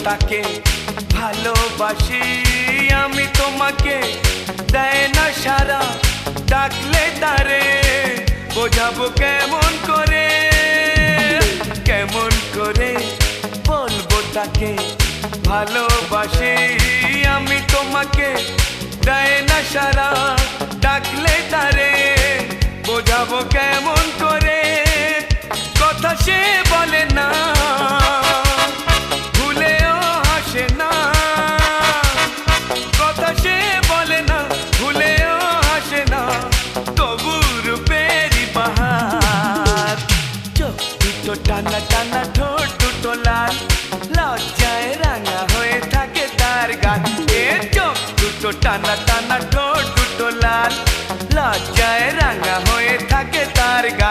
তাকে ভালোবাসি আমি তোমাকে দেয় না সারা ডাকলে তারে বোঝাবো কেমন করে বলবো তাকে ভালোবাসি আমি তোমাকে দেয় না সারা ডাকলে তারে বোঝাবো কেমন করে কথা সে বলে না ভুলেও হাসে না কথা সে বলে না ভুলেও হাসে না তবু রূপেরই বাহার চোখ দুটো টানা টানা ঠোঁট দুটো লাল লজ্জায় রাঙা হয়ে থাকে তার গান চোখ দুটো টানা টানা ঠোঁট দুটো লাল লজ্জায় রাঙা হয়ে থাকে তার গান